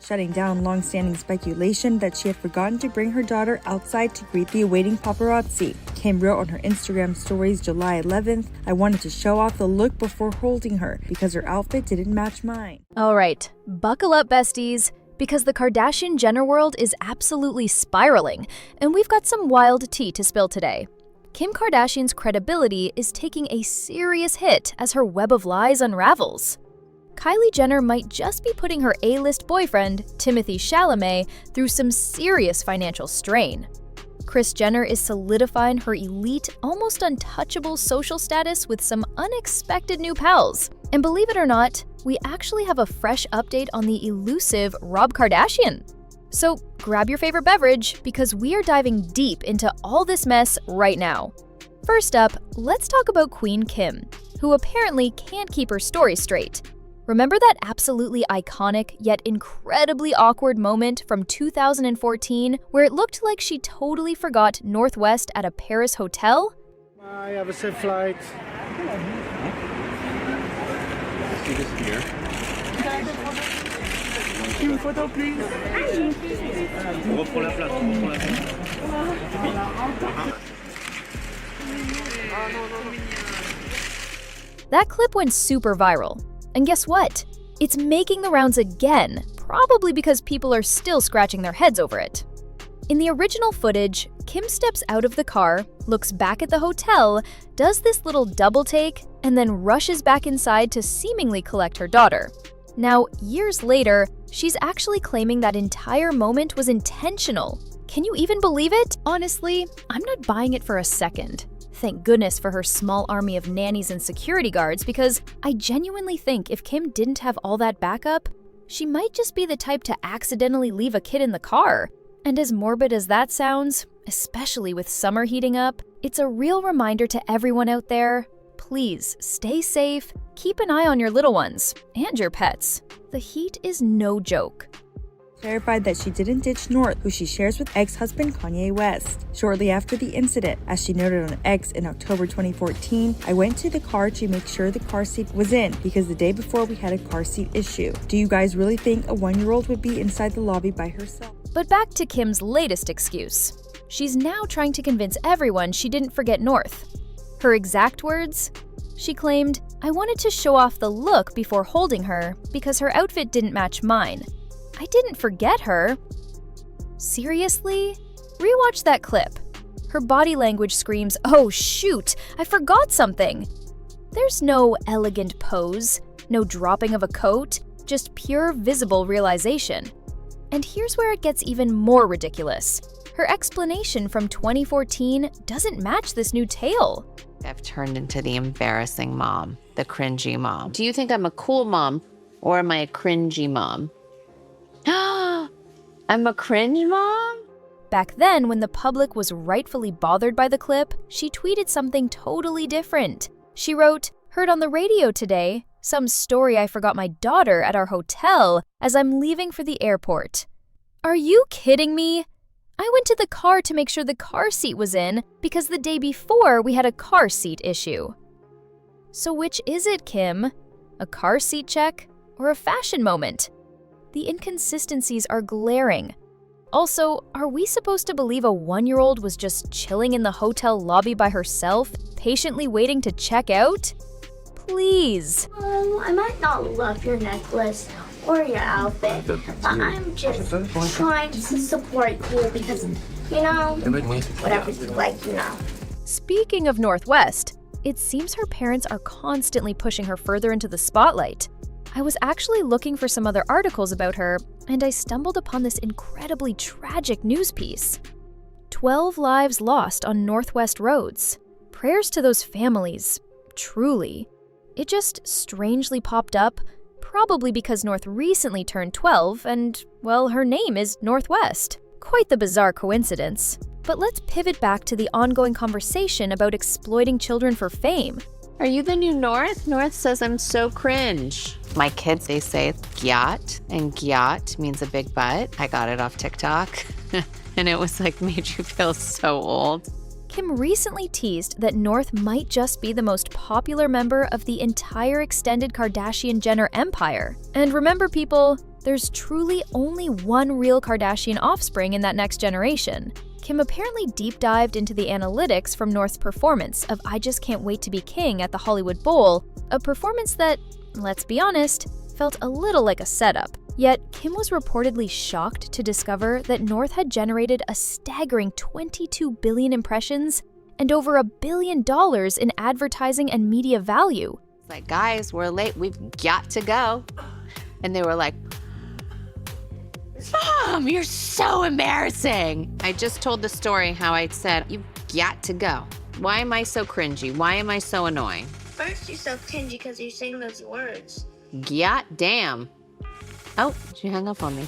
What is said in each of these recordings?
shutting down long-standing speculation that she had forgotten to bring her daughter outside to greet the awaiting paparazzi. Kim wrote on her Instagram stories July 11th, "I wanted to show off the look before holding her because her outfit didn't match mine." All right, buckle up, besties, because the Kardashian-Jenner world is absolutely spiraling, and we've got some wild tea to spill today. Kim Kardashian's credibility is taking a serious hit as her web of lies unravels. Kylie Jenner might just be putting her A-list boyfriend, Timothée Chalamet, through some serious financial strain. Kris Jenner is solidifying her elite, almost untouchable social status with some unexpected new pals. And believe it or not, we actually have a fresh update on the elusive Rob Kardashian. So grab your favorite beverage because we are diving deep into all this mess right now. First up, let's talk about Queen Kim, who apparently can't keep her story straight. Remember that absolutely iconic yet incredibly awkward moment from 2014 where it looked like she totally forgot Northwest at a Paris hotel? I have a safe flight. See this here. Une photo, please. That clip went super viral. And guess what? It's making the rounds again, probably because people are still scratching their heads over it. In the original footage, Kim steps out of the car, looks back at the hotel, does this little double take, and then rushes back inside to seemingly collect her daughter. Now, years later, she's actually claiming that entire moment was intentional. Can you even believe it? Honestly, I'm not buying it for a second. Thank goodness for her small army of nannies and security guards, because I genuinely think if Kim didn't have all that backup, she might just be the type to accidentally leave a kid in the car. And as morbid as that sounds, especially with summer heating up, it's a real reminder to everyone out there, please stay safe, keep an eye on your little ones and your pets. The heat is no joke. Clarified that she didn't ditch North, who she shares with ex-husband Kanye West. Shortly after the incident, as she noted on X in October 2014, "I went to the car to make sure the car seat was in because the day before we had a car seat issue. Do you guys really think a 1-year-old would be inside the lobby by herself?" But back to Kim's latest excuse. She's now trying to convince everyone she didn't forget North. Her exact words? She claimed, "I wanted to show off the look before holding her because her outfit didn't match mine. I didn't forget her." Seriously? Rewatch that clip. Her body language screams, "Oh shoot, I forgot something." There's no elegant pose, no dropping of a coat, just pure visible realization. And here's where it gets even more ridiculous. Her explanation from 2014 doesn't match this new tale. I've turned into the embarrassing mom, the cringy mom. Do you think I'm a cool mom or am I a cringy mom? I'm a cringe mom? Back then, when the public was rightfully bothered by the clip, she tweeted something totally different. She wrote, "Heard on the radio today, some story I forgot my daughter at our hotel as I'm leaving for the airport." Are you kidding me? I went to the car to make sure the car seat was in because the day before we had a car seat issue. So which is it, Kim? A car seat check or a fashion moment? The inconsistencies are glaring. Also, are we supposed to believe a 1-year-old was just chilling in the hotel lobby by herself, patiently waiting to check out? Please. I might not love your necklace or your outfit, but I'm just trying to support you because, whatever you like, Speaking of Northwest, it seems her parents are constantly pushing her further into the spotlight. I was actually looking for some other articles about her, and I stumbled upon this incredibly tragic news piece. 12 lives lost on Northwest roads. Prayers to those families, truly. It just strangely popped up, probably because North recently turned 12 and, well, her name is Northwest. Quite the bizarre coincidence. But let's pivot back to the ongoing conversation about exploiting children for fame. Are you the new North? North says I'm so cringe. My kids, they say gyat, and gyat means a big butt. I got it off TikTok, and it was like made you feel so old. Kim recently teased that North might just be the most popular member of the entire extended Kardashian-Jenner empire. And remember, people, There's truly only one real Kardashian offspring in that next generation. Kim apparently deep dived into the analytics from North's performance of I Just Can't Wait to Be King at the Hollywood Bowl, a performance that, let's be honest, felt a little like a setup. Yet, Kim was reportedly shocked to discover that North had generated a staggering 22 billion impressions and over $1 billion in advertising and media value. It's like, guys, we're late, we've got to go. And they were like, Mom, you're so embarrassing. I just told the story how I said, you've got to go. Why am I so cringy? Why am I so annoying? First, you're so cringy because you're saying those words. God damn. Oh, she hung up on me.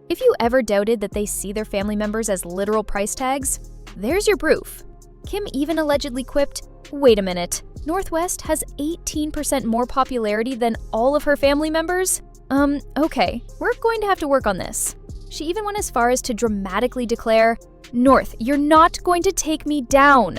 If you ever doubted that they see their family members as literal price tags, there's your proof. Kim even allegedly quipped, wait a minute, North West has 18% more popularity than all of her family members? Okay, we're going to have to work on this. She even went as far as to dramatically declare, North, you're not going to take me down.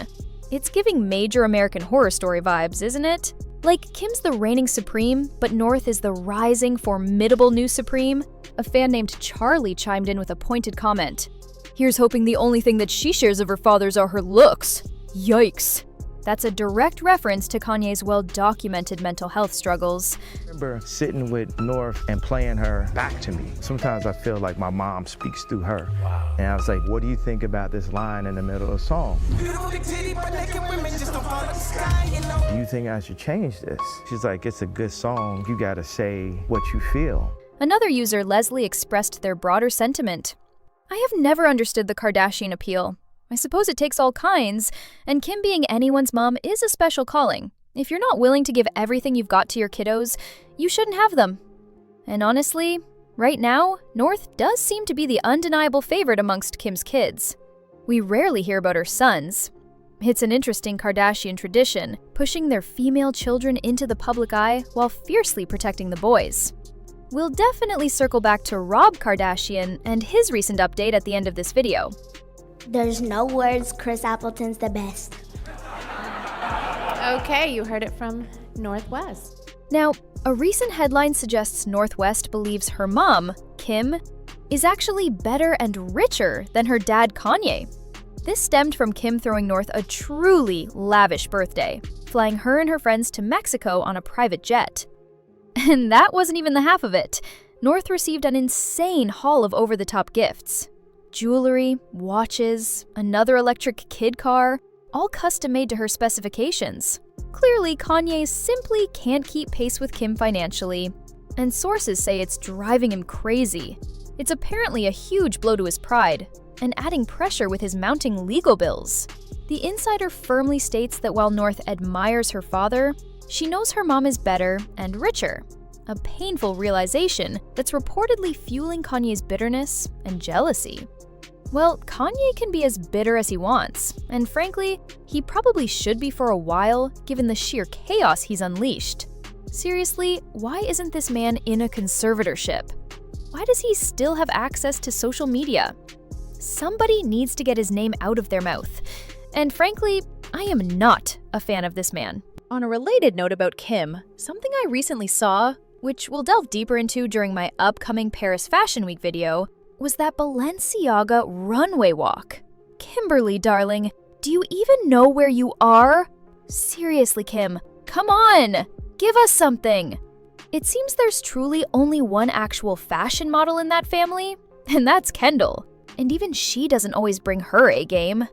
It's giving major American Horror Story vibes, isn't it? Like Kim's the reigning supreme, but North is the rising, formidable new supreme. A fan named Charlie chimed in with a pointed comment. Here's hoping the only thing that she shares of her father's are her looks. Yikes. That's a direct reference to Kanye's well-documented mental health struggles. I remember sitting with North and playing her back to me. Sometimes I feel like my mom speaks through her. Wow. And I was like, what do you think about this line in the middle of the song? Do you think I should change this? She's like, it's a good song. You gotta say what you feel. Another user, Leslie, expressed their broader sentiment. I have never understood the Kardashian appeal. I suppose it takes all kinds, and Kim being anyone's mom is a special calling. If you're not willing to give everything you've got to your kiddos, you shouldn't have them. And honestly, right now, North does seem to be the undeniable favorite amongst Kim's kids. We rarely hear about her sons. It's an interesting Kardashian tradition, pushing their female children into the public eye while fiercely protecting the boys. We'll definitely circle back to Rob Kardashian and his recent update at the end of this video. There's no words, Chris Appleton's the best. Okay, you heard it from Northwest. Now, a recent headline suggests Northwest believes her mom, Kim, is actually better and richer than her dad, Kanye. This stemmed from Kim throwing North a truly lavish birthday, flying her and her friends to Mexico on a private jet. And that wasn't even the half of it. North received an insane haul of over-the-top gifts. Jewelry, watches, another electric kid car, all custom-made to her specifications. Clearly, Kanye simply can't keep pace with Kim financially, and sources say it's driving him crazy. It's apparently a huge blow to his pride, and adding pressure with his mounting legal bills. The insider firmly states that while North admires her father, she knows her mom is better and richer. A painful realization that's reportedly fueling Kanye's bitterness and jealousy. Well, Kanye can be as bitter as he wants, and frankly, he probably should be for a while given the sheer chaos he's unleashed. Seriously, why isn't this man in a conservatorship? Why does he still have access to social media? Somebody needs to get his name out of their mouth. And frankly, I am not a fan of this man. On a related note about Kim, something I recently saw, which we'll delve deeper into during my upcoming Paris Fashion Week video, was that Balenciaga runway walk. Kimberly, darling, do you even know where you are? Seriously, Kim, come on! Give us something! It seems there's truly only one actual fashion model in that family, and that's Kendall. And even she doesn't always bring her A-game.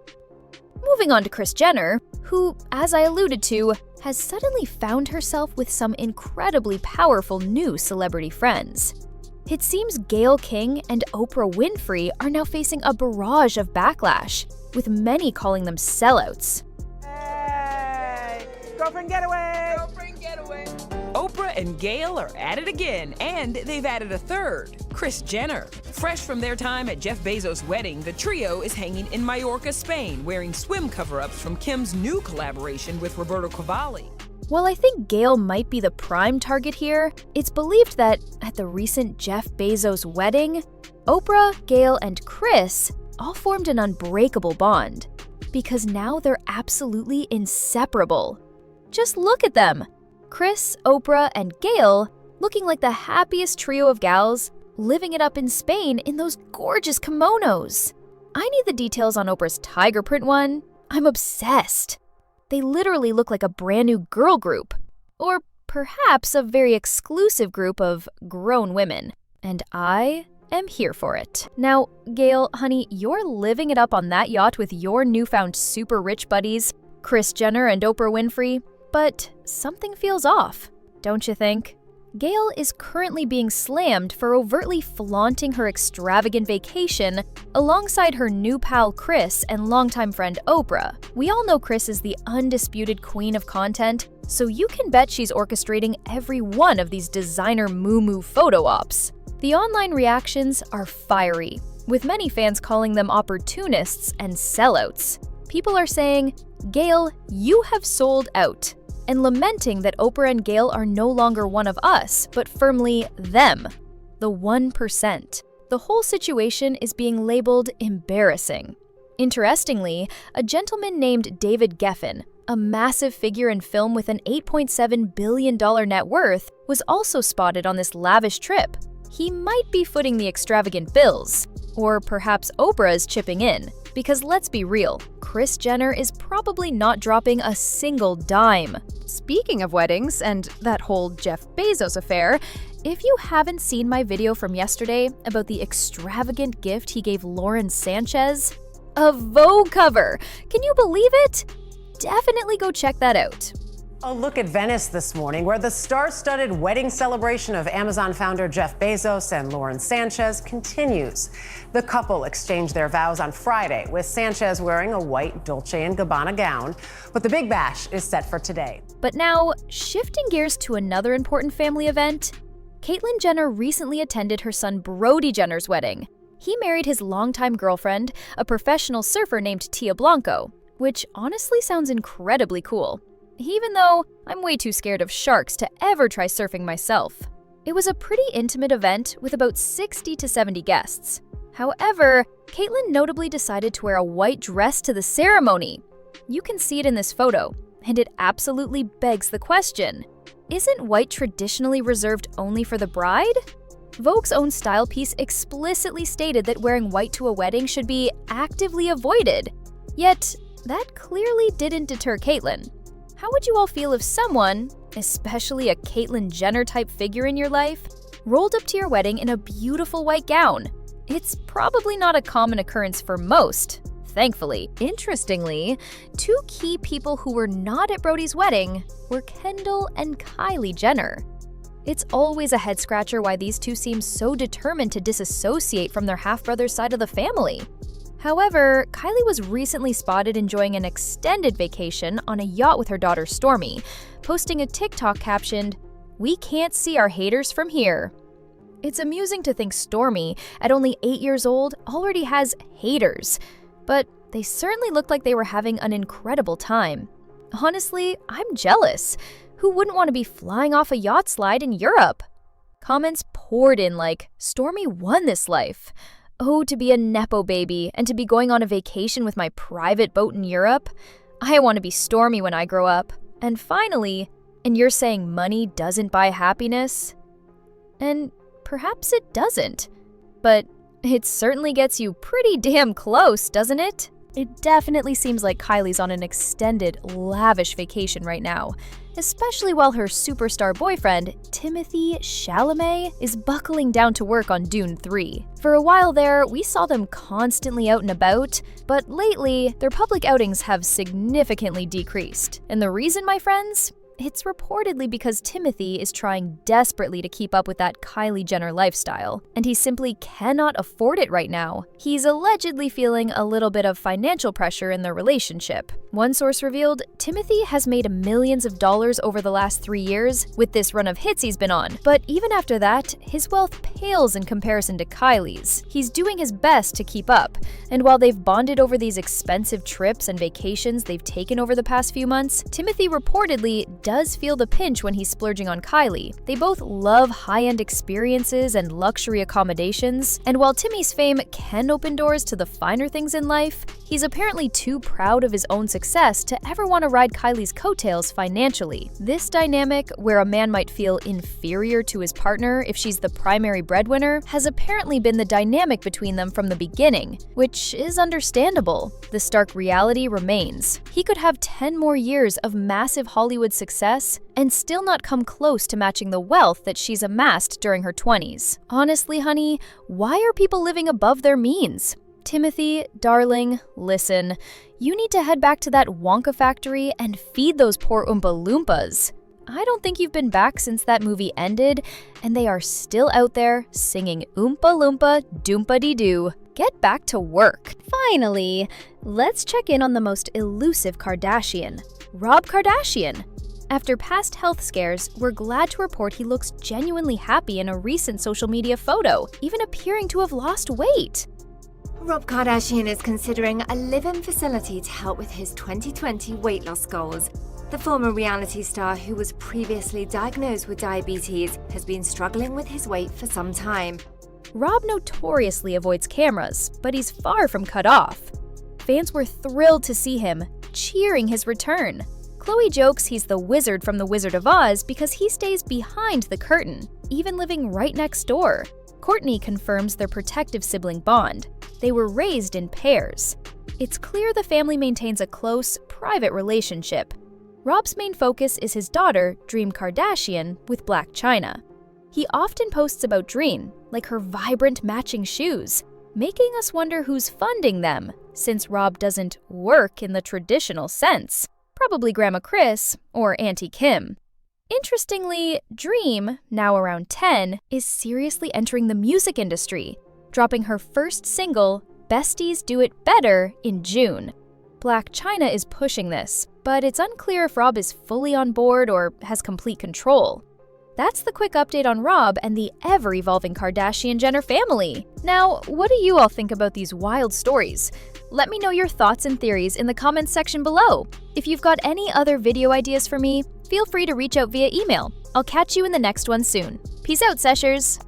Moving on to Kris Jenner, who, as I alluded to, has suddenly found herself with some incredibly powerful new celebrity friends. It seems Gayle King and Oprah Winfrey are now facing a barrage of backlash, with many calling them sellouts. Hey! Girlfriend getaway! Girlfriend getaway! Oprah and Gayle are at it again, and they've added a third, Kris Jenner. Fresh from their time at Jeff Bezos' wedding, the trio is hanging in Mallorca, Spain, wearing swim cover-ups from Kim's new collaboration with Roberto Cavalli. While I think Gayle might be the prime target here, it's believed that at the recent Jeff Bezos wedding, Oprah, Gayle, and Kris all formed an unbreakable bond, because now they're absolutely inseparable. Just look at them! Kris, Oprah, and Gayle looking like the happiest trio of gals, living it up in Spain in those gorgeous kimonos. I need the details on Oprah's tiger print one. I'm obsessed. They literally look like a brand new girl group. Or perhaps a very exclusive group of grown women. And I am here for it. Now, Gayle, honey, you're living it up on that yacht with your newfound super rich buddies, Kris Jenner and Oprah Winfrey, but something feels off, don't you think? Gayle is currently being slammed for overtly flaunting her extravagant vacation alongside her new pal Kris and longtime friend Oprah. We all know Kris is the undisputed queen of content, so you can bet she's orchestrating every one of these designer moo-moo photo ops. The online reactions are fiery, with many fans calling them opportunists and sellouts. People are saying, "Gayle, you have sold out," and lamenting that Oprah and Gayle are no longer one of us, but firmly them, the 1%. The whole situation is being labeled embarrassing. Interestingly, a gentleman named David Geffen, a massive figure in film with an $8.7 billion net worth, was also spotted on this lavish trip. He might be footing the extravagant bills, or perhaps Oprah is chipping in, because let's be real, Kris Jenner is probably not dropping a single dime. Speaking of weddings and that whole Jeff Bezos affair, if you haven't seen my video from yesterday about the extravagant gift he gave Lauren Sanchez, a Vogue cover, can you believe it? Definitely go check that out. A look at Venice this morning, where the star-studded wedding celebration of Amazon founder Jeff Bezos and Lauren Sanchez continues. The couple exchanged their vows on Friday, with Sanchez wearing a white Dolce & Gabbana gown, but the big bash is set for today. But now, shifting gears to another important family event, Caitlyn Jenner recently attended her son Brody Jenner's wedding. He married his longtime girlfriend, a professional surfer named Tia Blanco, which honestly sounds incredibly cool. Even though I'm way too scared of sharks to ever try surfing myself. It was a pretty intimate event with about 60 to 70 guests. However, Caitlyn notably decided to wear a white dress to the ceremony. You can see it in this photo, and it absolutely begs the question, isn't white traditionally reserved only for the bride? Vogue's own style piece explicitly stated that wearing white to a wedding should be actively avoided. Yet, that clearly didn't deter Caitlyn. How would you all feel if someone, especially a Caitlyn Jenner type figure in your life, rolled up to your wedding in a beautiful white gown? It's probably not a common occurrence for most, thankfully. Interestingly, two key people who were not at Brody's wedding were Kendall and Kylie Jenner. It's always a head-scratcher why these two seem so determined to disassociate from their half-brother's side of the family. However, Kylie was recently spotted enjoying an extended vacation on a yacht with her daughter Stormi, posting a TikTok captioned, "We can't see our haters from here." It's amusing to think Stormi, at only 8 years old, already has haters, but they certainly looked like they were having an incredible time. Honestly, I'm jealous. Who wouldn't want to be flying off a yacht slide in Europe? Comments poured in like, "Stormi won this life." Oh, to be a Nepo baby and to be going on a vacation with my private boat in Europe. I want to be Stormi when I grow up. And finally, and you're saying money doesn't buy happiness? And perhaps it doesn't. But it certainly gets you pretty damn close, doesn't it? It definitely seems like Kylie's on an extended, lavish vacation right now, especially while her superstar boyfriend, Timothée Chalamet, is buckling down to work on Dune 3. For a while there, we saw them constantly out and about, but lately, their public outings have significantly decreased. And the reason, my friends? It's reportedly because Timothee is trying desperately to keep up with that Kylie Jenner lifestyle, and he simply cannot afford it right now. He's allegedly feeling a little bit of financial pressure in their relationship. One source revealed Timothee has made millions of dollars over the last 3 years with this run of hits he's been on, but even after that, his wealth pales in comparison to Kylie's. He's doing his best to keep up, and while they've bonded over these expensive trips and vacations they've taken over the past few months, Timothee reportedly does feel the pinch when he's splurging on Kylie. They both love high-end experiences and luxury accommodations, and while Timmy's fame can open doors to the finer things in life, he's apparently too proud of his own success to ever want to ride Kylie's coattails financially. This dynamic, where a man might feel inferior to his partner if she's the primary breadwinner, has apparently been the dynamic between them from the beginning, which is understandable. The stark reality remains. He could have 10 more years of massive Hollywood success and still not come close to matching the wealth that she's amassed during her 20s. Honestly, honey, why are people living above their means? Timothee, darling, listen. You need to head back to that Wonka factory and feed those poor Oompa Loompas. I don't think you've been back since that movie ended, and they are still out there singing Oompa Loompa Doompa-dee-doo. Get back to work. Finally, let's check in on the most elusive Kardashian, Rob Kardashian. After past health scares, we're glad to report he looks genuinely happy in a recent social media photo, even appearing to have lost weight. Rob Kardashian is considering a live-in facility to help with his 2020 weight loss goals. The former reality star, who was previously diagnosed with diabetes, has been struggling with his weight for some time. Rob notoriously avoids cameras, but he's far from cut off. Fans were thrilled to see him, cheering his return. Khloe jokes he's the wizard from The Wizard of Oz because he stays behind the curtain, even living right next door. Kourtney confirms their protective sibling bond. They were raised in pairs. It's clear the family maintains a close, private relationship. Rob's main focus is his daughter, Dream Kardashian, with Blac Chyna. He often posts about Dream, like her vibrant matching shoes, making us wonder who's funding them, since Rob doesn't work in the traditional sense. Probably Grandma Kris or Auntie Kim. Interestingly, Dream, now around 10, is seriously entering the music industry, dropping her first single, Besties Do It Better, in June. Blac Chyna is pushing this, but it's unclear if Rob is fully on board or has complete control. That's the quick update on Rob and the ever-evolving Kardashian-Jenner family. Now, what do you all think about these wild stories? Let me know your thoughts and theories in the comments section below. If you've got any other video ideas for me, feel free to reach out via email. I'll catch you in the next one soon. Peace out, Seshers!